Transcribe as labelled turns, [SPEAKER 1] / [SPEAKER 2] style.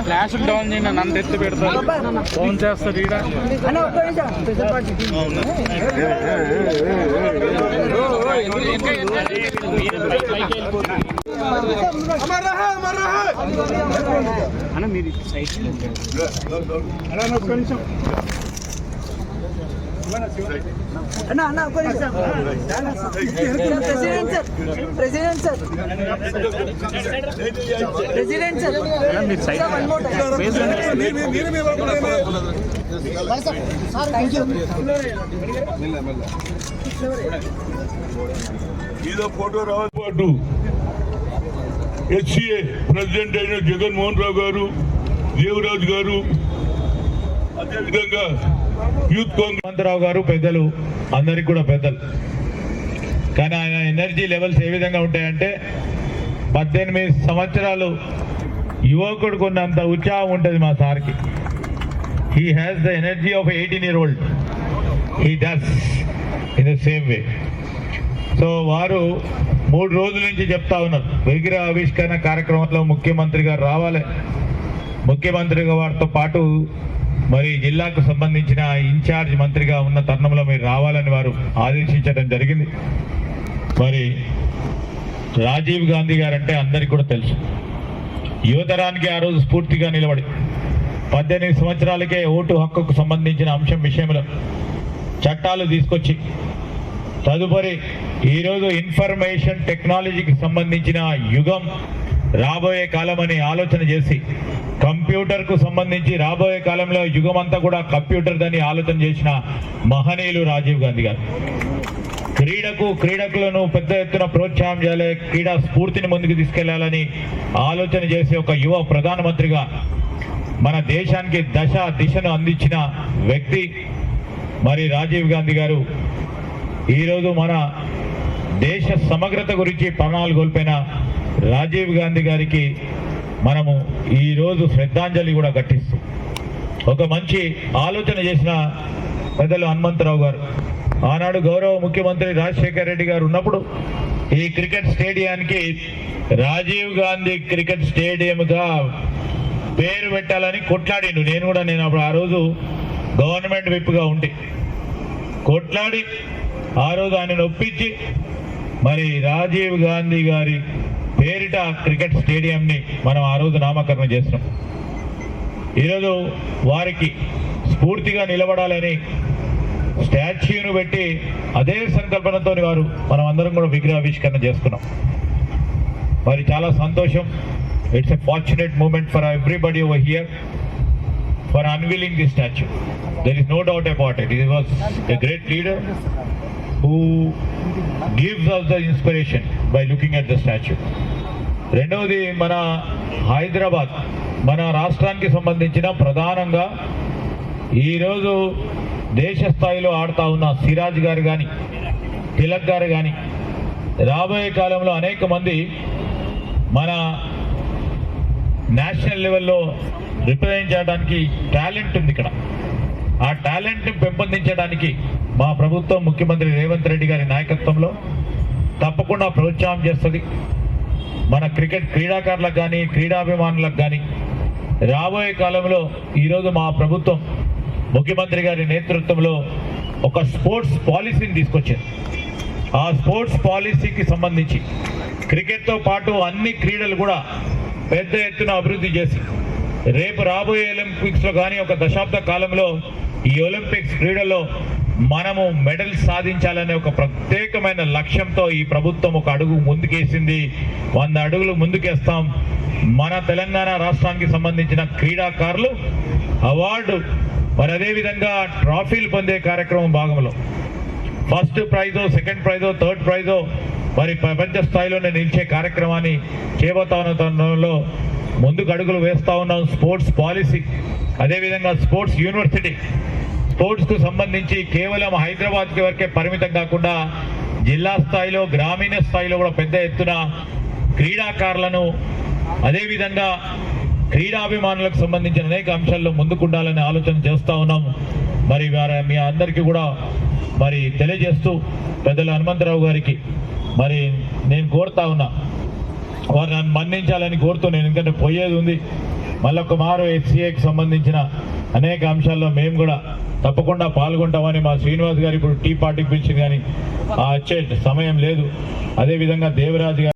[SPEAKER 1] Flash down చేయండి, నన్ను ఎత్తి పెడతారు, ఫోన్ చేస్తారు. ఈడ అన్న మీరు సైడ్
[SPEAKER 2] ఇదో ఫోటో రావాలి. HCA ప్రెసిడెంట్ అయిన జగన్మోహన్ రావు గారు, దేవరాజు గారు, అదేవిధంగా యూత్ కాంగ్రెస్
[SPEAKER 3] రావు గారు పెద్దలు, అందరికి కూడా పెద్దలు. కానీ ఆయన ఎనర్జీ లెవెల్స్ ఏ విధంగా ఉంటాయంటే 18 సంవత్సరాలు యువకుడికి ఉన్నంత ఉత్సాహం ఉంటుంది మా సార్కి. He has the energy of 18-year-old. He does in the same way. So వారు 3 రోజుల నుంచి చెప్తా ఉన్నారు, విగ్రహ ఆవిష్కరణ కార్యక్రమంలో ముఖ్యమంత్రి గారు రావాలి, ముఖ్యమంత్రిగా వారితో పాటు మరి జిల్లాకు సంబంధించిన ఇన్ఛార్జ్ మంత్రిగా ఉన్న తరుణంలో మీరు రావాలని వారు ఆదేశించడం జరిగింది. మరి రాజీవ్ గాంధీ గారు అంటే అందరికీ కూడా తెలుసు. యువతరానికి ఆ రోజు స్ఫూర్తిగా నిలబడి 18 సంవత్సరాలకే ఓటు హక్కుకు సంబంధించిన అంశం విషయంలో చట్టాలు తీసుకొచ్చి తదుపరి ఈరోజు ఇన్ఫర్మేషన్ టెక్నాలజీకి సంబంధించిన యుగం రాబోయే కాలం అని ఆలోచన చేసి కంప్యూటర్కు సంబంధించి రాబోయే కాలంలో యుగం అంతా కూడా కంప్యూటర్ అని ఆలోచన చేసిన మహనీయులు రాజీవ్ గాంధీ గారు. క్రీడకులను పెద్ద ఎత్తున ప్రోత్సాహం చేయాలి, క్రీడా స్ఫూర్తిని ముందుకు తీసుకెళ్లాలని ఆలోచన చేసి ఒక యువ ప్రధానమంత్రిగా మన దేశానికి దిశను అందించిన వ్యక్తి మరి రాజీవ్ గాంధీ గారు. ఈరోజు మన దేశ సమగ్రత గురించి ప్రాణాలు కోల్పోయిన రాజీవ్ గాంధీ గారికి మనము ఈరోజు శ్రద్ధాంజలి కూడా ఘటిస్తూ ఒక మంచి ఆలోచన చేసిన పెద్దలు హనుమంతరావు గారు. ఆనాడు గౌరవ ముఖ్యమంత్రి రాజశేఖర్ రెడ్డి గారు ఉన్నప్పుడు ఈ క్రికెట్ స్టేడియానికి రాజీవ్ గాంధీ క్రికెట్ స్టేడియంగా పేరు పెట్టాలని కొట్లాడిండు. నేను అప్పుడు ఆ రోజు గవర్నమెంట్ విప్గా ఉండి కొట్లాడి ఆ రోజు ఆయనను ఒప్పించి మరి రాజీవ్ గాంధీ గారి పేరిట క్రికెట్ స్టేడియంని మనం ఆ రోజు నామకరణం చేస్తున్నాం. ఈరోజు వారికి స్ఫూర్తిగా నిలబడాలని స్టాచ్యూను పెట్టి అదే సంకల్పనతో వారు మనం అందరం కూడా విగ్రహావిష్కరణ చేసుకున్నాం. మరి చాలా సంతోషం. It's a fortunate moment for everybody over here for unveiling the statue. There is no doubt about it. It was a great leader who gives us the inspiration by looking at the statue. రెండవది మన హైదరాబాద్, మన రాష్ట్రానికి సంబంధించిన ప్రధానంగా ఈరోజు దేశ స్థాయిలో ఆడుతూ ఉన్న సిరాజ్ గారు కానీ, తిలక్ గారు కానీ, రాబోయే కాలంలో అనేక మంది మన నేషనల్ లెవెల్లో రిప్రజెంట్ చేయడానికి టాలెంట్ ఉంది ఇక్కడ. ఆ టాలెంట్ని పెంపొందించడానికి మా ప్రభుత్వం ముఖ్యమంత్రి రేవంత్ రెడ్డి గారి నాయకత్వంలో తప్పకుండా ప్రోత్సాహం చేస్తుంది. మన క్రీడాకారులకు కానీ, క్రీడాభిమానులకు కానీ రాబోయే కాలంలో ఈరోజు మా ప్రభుత్వం ముఖ్యమంత్రి గారి నేతృత్వంలో ఒక స్పోర్ట్స్ పాలసీని తీసుకొచ్చింది. ఆ స్పోర్ట్స్ పాలసీకి సంబంధించి క్రికెట్తో పాటు అన్ని క్రీడలు కూడా పెద్ద ఎత్తున అభివృద్ధి చేసి రేపు రాబోయే ఒలింపిక్స్లో కానీ ఒక దశాబ్ద కాలంలో ఈ ఒలింపిక్స్ క్రీడల్లో మనము మెడల్స్ సాధించాలనే ఒక ప్రత్యేకమైన లక్ష్యంతో ఈ ప్రభుత్వం ఒక అడుగు ముందుకేసింది. 100 అడుగులు ముందుకేస్తాం. మన తెలంగాణ రాష్ట్రానికి సంబంధించిన క్రీడాకారులు అవార్డు మరి అదేవిధంగా ట్రాఫీలు పొందే కార్యక్రమం భాగంలో ఫస్ట్ ప్రైజో, సెకండ్ ప్రైజో, థర్డ్ ప్రైజో మరి ప్రపంచ స్థాయిలోనే నిలిచే కార్యక్రమాన్ని చేయబోతా ఉన్న తరుణంలో ముందుకు అడుగులు వేస్తూ ఉన్నాం. స్పోర్ట్స్ పాలసీ, అదేవిధంగా స్పోర్ట్స్ యూనివర్సిటీ, స్పోర్ట్స్కు సంబంధించి కేవలం హైదరాబాద్కి వరకే పరిమితం కాకుండా జిల్లా స్థాయిలో, గ్రామీణ స్థాయిలో కూడా పెద్ద ఎత్తున క్రీడాకారులను, అదేవిధంగా క్రీడాభిమానులకు సంబంధించిన అనేక అంశాల్లో ముందుకుండాలని ఆలోచన చేస్తూ ఉన్నాం. మరి మీ అందరికీ కూడా మరి తెలియజేస్తూ పెద్దలు హనుమంతరావు గారికి మరి నేను కోరుతా ఉన్నా, వారు నన్ను మన్నించాలని కోరుతున్నాను. ఎందుకంటే పోయేది ఉంది. మళ్ళొక మారు HCAకి సంబంధించిన అనేక అంశాల్లో మేము కూడా తప్పకుండా పాల్గొంటామని మా శ్రీనివాస్ గారు ఇప్పుడు టీ పార్టీకి పిలిచింది, కానీ వచ్చే సమయం లేదు. అదేవిధంగా దేవరాజు గారు